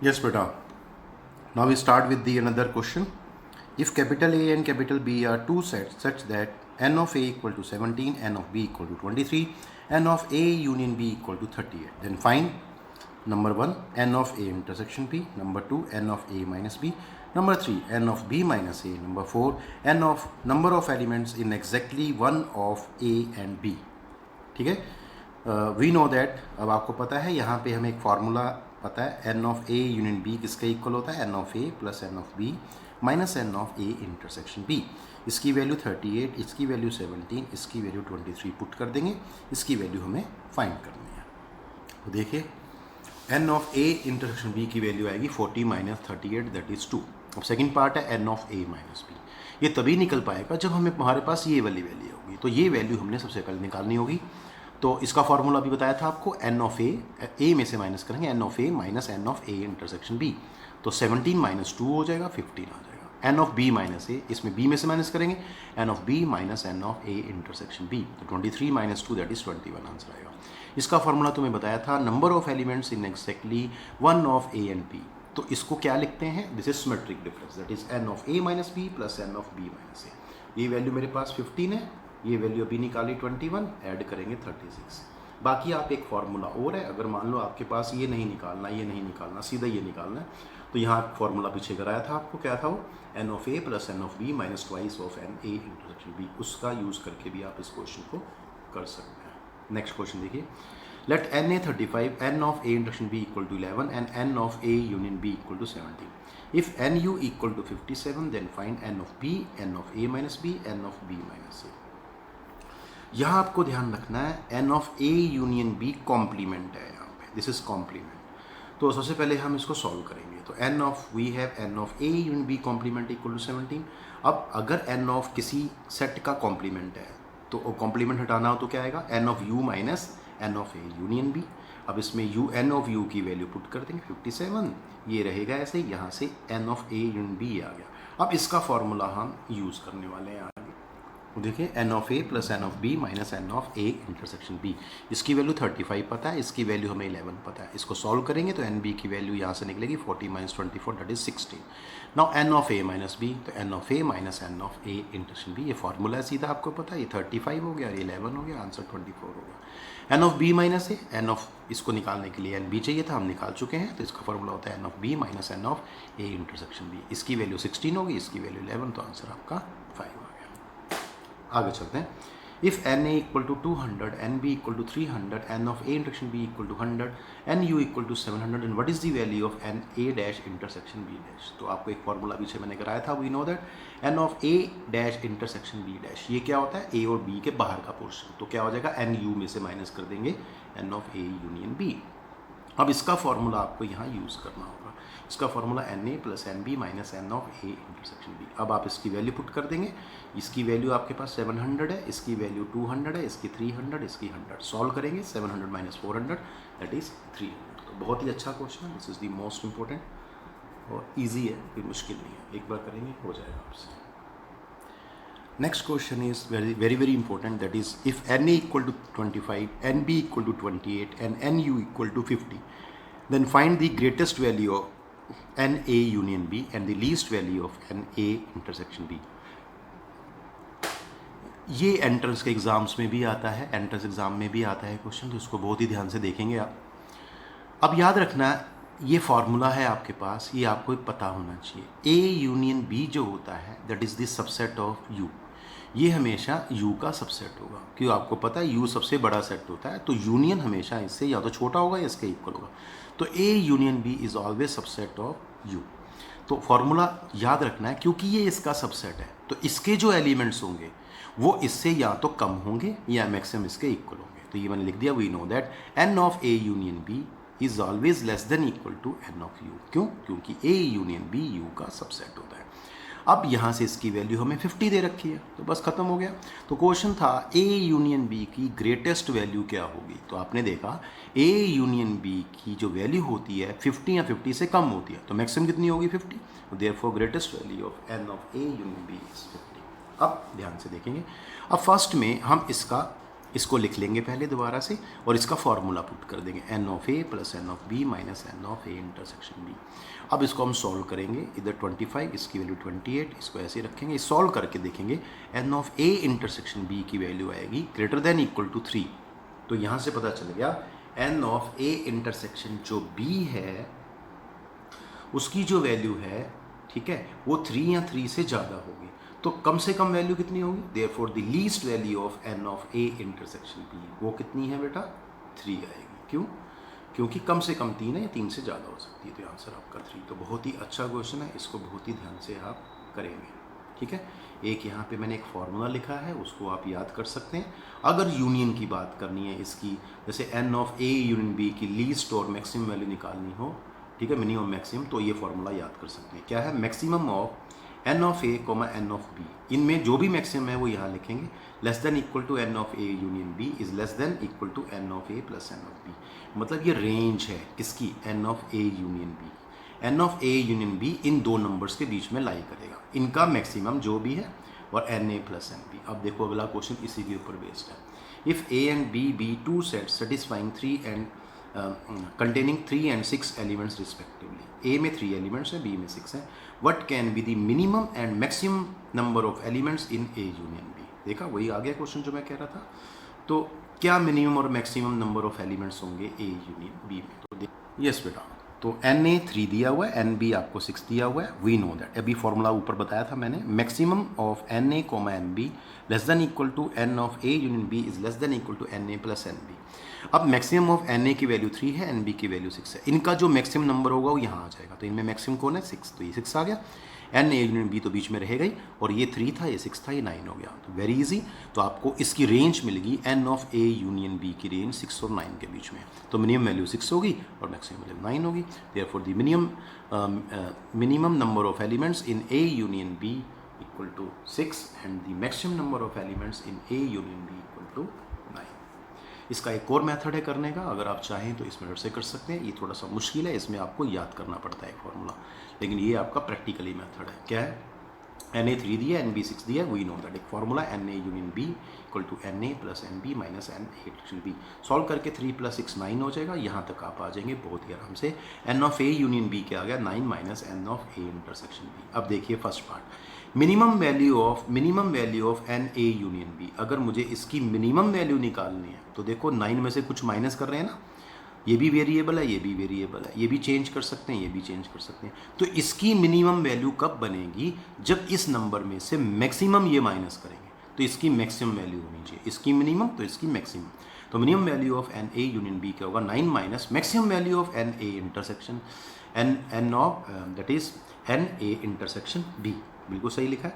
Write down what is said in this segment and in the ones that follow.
Yes, beta. Now we start with the another question. If capital A and capital B are two sets such that n of A equal to 17, n of B equal to 23, n of A union B equal to 38, then find number 1 n of A intersection B, number 2 n of A minus B, number 3 n of B minus A, number 4 n of number of elements in exactly one of A and B. ठीक है, we know that, अब आपको पता है यहाँ पे हमें एक फार्मूला पता है, n of A union B किसका इक्वल होता है, n of A plus n of B minus n of A intersection B. इसकी वैल्यू 38, इसकी वैल्यू 17, इसकी वैल्यू 23 पुट कर देंगे, इसकी वैल्यू हमें फाइंड करनी है. तो देखिए n of A intersection B की वैल्यू आएगी 40 माइनस 38 दैट इज़ 2. अब सेकेंड पार्ट है n of A minus B. ये तभी निकल पाएगा जब हमें हमारे पास ये वाली वैल्यू होगी. तो ये वैल्यू हमने सबसे पहले निकालनी होगी. तो इसका फॉर्मूला भी बताया था आपको, एन ऑफ ए में से माइनस करेंगे n of A minus n of A intersection B. तो 17 माइनस 2 हो जाएगा, 15 आ जाएगा. N of B minus A, इसमें बी में से माइनस करेंगे n of B minus n of A intersection B. तो 23 माइनस 2 दैट इज 21 आंसर आएगा. इसका फॉर्मूला तुम्हें बताया था, number of elements in exactly one of A and B. तो इसको क्या लिखते हैं, this is symmetric difference that is n of A minus B plus n of B minus A. ये वैल्यू मेरे पास 15 है, ये वैल्यू अभी निकाली 21, ऐड करेंगे 36. बाकी आप एक फार्मूला और है, अगर मान लो आपके पास ये नहीं निकालना, ये नहीं निकालना, सीधा ये निकालना है, तो यहाँ फार्मूला पीछे कराया था आपको, क्या था वो, n of A plus n of B minus twice of n A intersection B. उसका यूज़ करके भी आप इस क्वेश्चन को कर सकते हैं. नेक्स्ट क्वेश्चन देखिए, let n A 35, n of A intersection B equal to 11 and n of A union B equal to 17. If n U equal to 57 then find n of B, n of A minus B, n of B minus A. यहाँ आपको ध्यान रखना है, n of A union B complement है यहाँ पे, this is complement. तो सबसे पहले हम इसको सॉल्व करेंगे. तो n of we have n of A union B complement equal to 17. अब अगर एन ऑफ किसी सेट का कॉम्प्लीमेंट है तो वो कॉम्प्लीमेंट हटाना हो तो क्या आएगा, n of U minus n of A union B. अब इसमें यू एन ऑफ यू की वैल्यू पुट कर देंगे 57, ये रहेगा ऐसे, यहाँ से n of A union B आ गया. अब इसका फॉर्मूला हम यूज़ करने वाले हैं आगे. देखिए n of A plus n of B minus n of A intersection B. इसकी वैल्यू 35 पता है, इसकी वैल्यू हमें 11 पता है. इसको सॉल्व करेंगे तो एन बी की वैल्यू यहाँ से निकलेगी 40 minus 24 that is 16. Now n of A minus B, तो n of A minus n of A intersection B, ये फॉर्मूला है सीधा आपको पता है. ये 35 हो गया और ये 11 हो गया, आंसर 24 हो गया. N of B minus A, n of इसको निकालने के लिए एन बी चाहिए था, हम निकाल चुके हैं. तो इसका फॉर्मूला होता है n of B minus n of A intersection B. इसकी वैल्यू 16 होगी, इसकी वैल्यू 11, तो आंसर आपका 5 आ गया. आगे चलते हैं. If n A equal to 200, n B equal to 300, n of A intersection B equal to 100, n U equal to 700, and what is the value of n A dash intersection B dash. तो आपको एक formula पीछे मैंने कराया था, we know that n of A dash intersection B dash, ये क्या होता है, ए और बी के बाहर का पोर्शन. तो क्या हो जाएगा, एन यू में से माइनस कर देंगे n of A union B. अब इसका फॉर्मूला आपको यहाँ यूज़ करना होगा. इसका formula n A plus n B minus n of A intersection B. अब आप इसकी वैल्यू पुट कर देंगे. इसकी वैल्यू आपके पास 700 है, इसकी वैल्यू 200 है, इसकी 300, इसकी 100. सॉल्व करेंगे 700 माइनस 400 दैट इज़ 300. तो बहुत ही अच्छा क्वेश्चन है, this is the most important और ईजी है, कोई मुश्किल नहीं है. एक बार करेंगे हो जाएगा आपसे. Next question is very important, that is if n a equal to 25, n b equal to 28 and n u equal to 50, then find the greatest value of n a union b and the least value of n a intersection b. ये entrance के exams में भी आता है, entrance exam में भी आता है क्वेश्चन, तो इसको बहुत ही ध्यान से देखेंगे आप. अब याद रखना, ये फार्मूला है आपके पास, ये आपको पता होना चाहिए. ए यूनियन बी जो होता है that is the subset of you. ये हमेशा U का सबसेट होगा, क्यों आपको पता है U सबसे बड़ा सेट होता है, तो यूनियन हमेशा इससे या तो छोटा होगा या इसके इक्वल होगा. तो A union B is always subset of U. तो फॉर्मूला याद रखना है, क्योंकि ये इसका सबसेट है तो इसके जो एलिमेंट्स होंगे वो इससे या तो कम होंगे या मैक्सिमम इसके इक्वल होंगे. तो ये मैंने लिख दिया, we know that n of A union B is always less than equal to n of U. क्यों, क्योंकि A यूनियन B U का सबसेट होता है. अब यहाँ से इसकी वैल्यू हमें 50 दे रखी है, तो बस ख़त्म हो गया. तो क्वेश्चन था ए यूनियन बी की ग्रेटेस्ट वैल्यू क्या होगी. तो आपने देखा ए यूनियन बी की जो वैल्यू होती है 50 या 50 से कम होती है, तो मैक्सिमम कितनी होगी 50. Therefore greatest value of n of A union B is 50. अब ध्यान से देखेंगे. अब फर्स्ट में हम इसका इसको लिख लेंगे पहले दोबारा से और इसका फॉर्मूला पुट कर देंगे n of A plus n of B minus n of A intersection B. अब इसको हम सॉल्व करेंगे, इधर 25 इसकी वैल्यू 28, इसको ऐसे रखेंगे, सॉल्व करके देखेंगे n of A intersection B की वैल्यू आएगी ग्रेटर देन इक्वल टू 3। तो यहाँ से पता चल गया एन ऑफ ए इंटरसेक्शन जो बी है उसकी जो वैल्यू है, ठीक है, वो 3 या 3 से ज़्यादा होगी। तो कम से कम वैल्यू कितनी होगी? Therefore the least value of n of A intersection B वो कितनी है बेटा? 3 आएगी। क्यों? क्योंकि कम से कम 3 है या 3 से ज़्यादा हो सकती है, तो आंसर आपका 3। तो बहुत ही अच्छा क्वेश्चन है, इसको बहुत ही ध्यान से आप करेंगे, ठीक है। एक यहाँ पे मैंने एक फार्मूला लिखा है, उसको आप याद कर सकते हैं। अगर यूनियन की बात करनी है इसकी, जैसे n of A union B की लीस्ट और मैक्सिमम वैल्यू निकालनी हो, ठीक है, मिनिमम मैक्सिमम, तो ये फार्मूला याद कर सकते हैं। क्या है? Maximum of n of A comma n of B, इनमें जो भी मैक्सिमम है वो यहाँ लिखेंगे, less than equal to n of A union B is less than equal to n of A plus n of B. मतलब ये range है किसकी? N of A union B. N of A union B इन दो numbers के बीच में लाई करेगा, इनका मैक्सिमम जो भी है, और n A plus n B. अब देखो अगला क्वेश्चन इसी के ऊपर बेस्ड है। If A and B be two set satisfying 3 एंड containing 3 and 6 elements respectively. A में 3 elements है, B में 6 है. What can be the minimum and maximum number of elements in A union B? देखा, वही आ गया क्वेश्चन जो मैं कह रहा था। तो क्या मिनिमम और मैक्सिमम नंबर ऑफ एलिमेंट्स होंगे A यूनियन B में? तो यस बेटा, तो एन ए 3 दिया हुआ है, एन बी आपको 6 दिया हुआ है, वी नो दैट। अभी फॉर्मूला ऊपर बताया था मैंने, maximum of n A comma n B less than equal to n of A union B is less than equal to n A plus n B. अब मैक्सिमम ऑफ एन ए की value 3 है, N B की value 6 है, इनका जो maximum number होगा वो यहाँ आ जाएगा। तो इनमें मैक्सिमम कौन है? 6, तो ये 6 आ गया। एन ए यूनियन बी तो बीच में रहेगा ही, और ये 3 था, ये 6 था, ये 9 हो गया। तो वेरी इजी, तो आपको इसकी रेंज मिलेगी n of A union B की रेंज 6 और 9 के बीच में। तो मिनिमम वैल्यू 6 होगी और मैक्सिमम वैल्यू 9 होगी। Therefore the minimum number of elements in A union B equal to 6 and the maximum number of elements in A union B equal to 9। इसका एक और मेथड है करने का, अगर आप चाहें तो इस मेथड से कर सकते हैं। ये थोड़ा सा मुश्किल है, इसमें आपको याद करना पड़ता है फॉर्मूला, लेकिन ये आपका प्रैक्टिकली मेथड है। क्या है? एन ए 3 दिया, एन बी 6 दिया, वी नो दैट। एक formula n A union B equal to n A plus n B minus n A intersection B. Solve करके 3 + 6 9 हो जाएगा। यहाँ तक आप आ जाएंगे बहुत ही आराम से। N of A union B क्या आ गया? 9 minus n of A intersection B. अब देखिए first part, minimum value of n A union B. अगर मुझे इसकी मिनिमम वैल्यू निकालनी है तो देखो 9 में से कुछ माइनस कर रहे हैं ना, ये भी वेरिएबल है, ये भी वेरिएबल है, ये भी चेंज कर सकते हैं, ये भी चेंज कर सकते हैं। तो इसकी मिनिमम वैल्यू कब बनेगी? जब इस नंबर में से मैक्सिमम ये माइनस करेंगे, तो इसकी मैक्सिमम वैल्यू होनी चाहिए। इसकी मिनिमम तो इसकी मैक्सिमम। तो minimum value of n A union B क्या होगा? 9 minus maximum value of n A intersection n of that is n A intersection B. बिल्कुल सही लिखा है।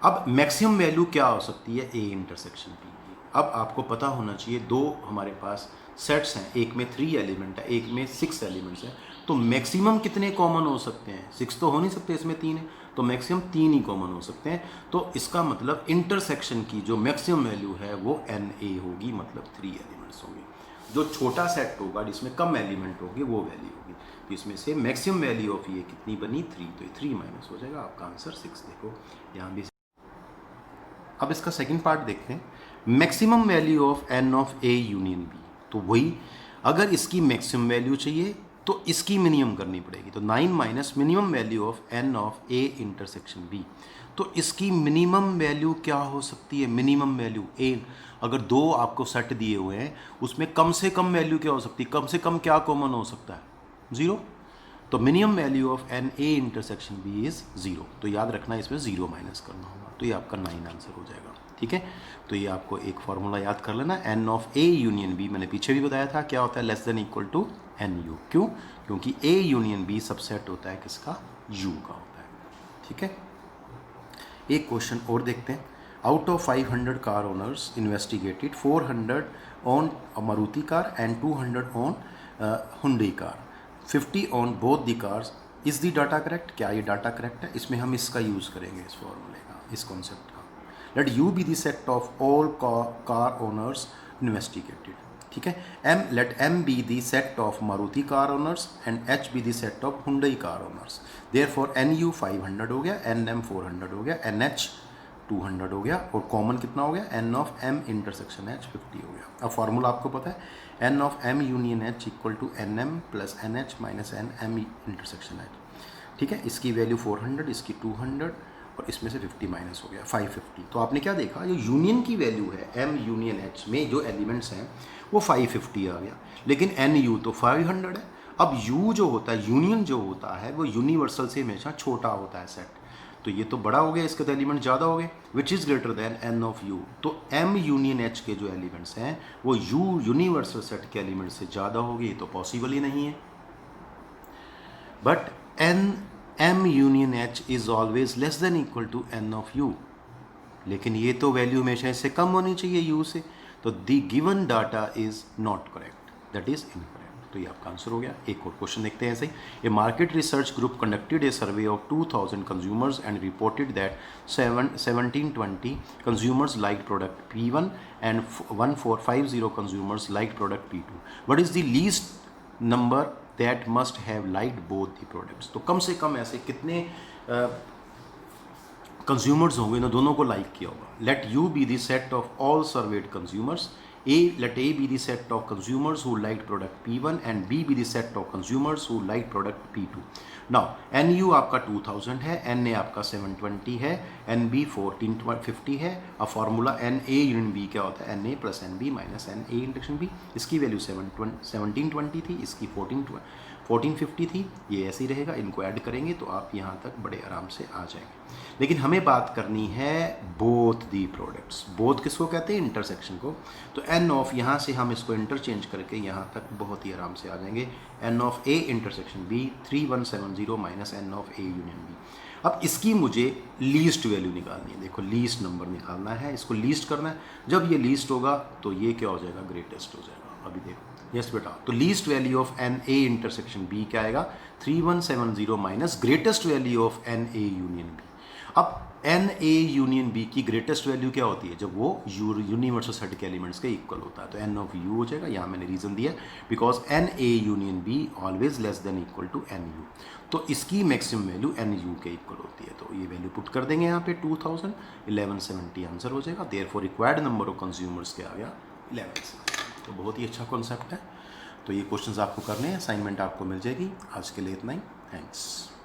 अब मैक्सिमम वैल्यू क्या हो सकती है? A intersection B. अब आपको पता होना चाहिए, दो हमारे पास सेट्स हैं, एक में 3 एलिमेंट है, एक में 6 एलिमेंट्स हैं। तो मैक्सिमम कितने कॉमन हो सकते हैं? 6 तो हो नहीं सकते, इसमें 3 है, तो मैक्सिमम 3 ही कॉमन हो सकते हैं। तो इसका मतलब इंटरसेक्शन की जो मैक्सिमम वैल्यू है वो एन ए होगी, मतलब 3 एलिमेंट्स होंगे। जो छोटा सेट होगा जिसमें कम एलिमेंट होंगे वो वैल्यू होगी। तो इसमें से मैक्सिमम वैल्यू ऑफ ये कितनी बनी? 3। तो ये 3 माइनस हो जाएगा, आपका आंसर 6। देखो यहाँ भी। अब इसका सेकंड पार्ट देखते हैं, maximum value of n of A union B. तो वही, अगर इसकी मैक्सिमम वैल्यू चाहिए तो इसकी मिनिमम करनी पड़ेगी। तो 9 minus minimum value of n of A intersection B. तो इसकी मिनिमम वैल्यू क्या हो सकती है? मिनिमम वैल्यू ए, अगर 2 आपको सेट दिए हुए हैं उसमें कम से कम वैल्यू क्या हो सकती है? कम से कम क्या कॉमन हो सकता है? 0। तो minimum value of n A intersection B is 0। तो याद रखना, इसमें 0 माइनस करना होगा, तो ये आपका 9 आंसर हो जाएगा। ठीक है, तो ये आपको एक फॉर्मूला याद कर लेना, n of A union B. मैंने पीछे भी बताया था क्या होता है? Less than equal to n U. क्यों? क्योंकि ए यूनियन बी सबसेट होता है किसका? यू का होता है। ठीक है, एक क्वेश्चन और देखते हैं। Out of 500 car owners investigated, 400 on Maruti car and 200 on Hyundai car, 50 on both the cars. Is the data correct? क्या ये डाटा करेक्ट है? इसमें हम इसका यूज़ करेंगे, इस फॉर्मूले का, इस कॉन्सेप्ट का। Let U be the set of all car owners investigated. ठीक है, let M be the set of Maruti car owners and H be the set of Hyundai car owners. Therefore n U 500 हो गया, N M 400 हो गया, N H 200 हो गया, और common कितना हो गया, n of M intersection H 50 हो गया। अब फार्मूला आपको पता है, n of M union H equal to n M plus n H minus n M intersection H. ठीक है, इसकी वैल्यू 400, इसकी 200, और इसमें से 50 माइनस हो गया 550। तो आपने क्या देखा, जो यूनियन की वैल्यू है एम यूनियन एच में जो एलिमेंट्स हैं वो 550 आ गया, लेकिन एन यू तो 500 है। अब यू जो होता है, यूनियन जो होता है, वो यूनिवर्सल से हमेशा छोटा होता है सेट, तो ये तो बड़ा हो गया, इसके तो एलिमेंट ज़्यादा हो गए, which is greater than n of U. तो एम यूनियन एच के जो एलिमेंट्स हैं वो यू यूनिवर्सल सेट के एलिमेंट से ज़्यादा हो गए, ये तो पॉसिबल ही नहीं है। But n M union H is always less than equal to n of U, लेकिन ये तो वैल्यू हमेशा इससे कम होनी चाहिए यू से, तो the given data is not correct, that is incorrect. तो ये आपका आंसर हो गया। एक और क्वेश्चन देखते हैं ऐसे ही। A market research group conducted a survey of 2000 consumers and reported that 1720 consumers like product P1 and 1450 consumers like product P2। What is the least number that must have liked both the products. तो कम से कम ऐसे कितने consumers होंगे ना, दोनों को like किया होगा। Late U be the set of all served consumers, let A be the set of consumers who liked product P1 and B be the set of consumers who liked product P2. Now NU आपका 2000 है, NA आपका 720 है, NB 1450 है। अब formula NA union B क्या होता है, NA plus NB minus NA intersection B। इसकी वैल्यू 1720 थी, इसकी 1450 थी, ये ऐसे ही रहेगा। इनको ऐड करेंगे तो आप यहाँ तक बड़े आराम से आ जाएंगे। लेकिन हमें बात करनी है बोथ दी प्रोडक्ट्स। बोथ किसको कहते हैं, इंटरसेक्शन को। तो एन ऑफ, यहाँ से हम इसको इंटरचेंज करके यहाँ तक बहुत ही आराम से आ जाएंगे। N of A intersection B 3170 minus n of A union B. अब इसकी मुझे लीस्ट वैल्यू निकालनी है। देखो लीस्ट नंबर निकालना है, इसको लीस्ट करना है। जब ये लीस्ट होगा तो ये क्या हो जाएगा, ग्रेटेस्ट हो जाएगा। अभी देखो, यस बेटा, तो least value of n A intersection B क्या आएगा, 3170 minus greatest value of n A union B. अब एन ए यूनियन बी की ग्रेटेस्ट वैल्यू क्या होती है, जब वो यूनिवर्सल सेट के एलिमेंट्स के इक्वल होता है, तो एन ऑफ यू हो जाएगा। यहाँ मैंने रीजन दिया, because n A union B always less than equal to n U, तो इसकी मैक्सिमम वैल्यू एन यू के इक्वल होती है। तो ये वैल्यू पुट कर देंगे यहाँ पे 2000, 1170 आंसर हो जाएगा। Therefore required number of consumers क्या आ गया, 11। तो बहुत ही अच्छा कॉन्सेप्ट है। तो ये क्वेश्चंस आपको करने हैं, असाइनमेंट आपको मिल जाएगी। आज के लिए इतना ही, थैंक्स।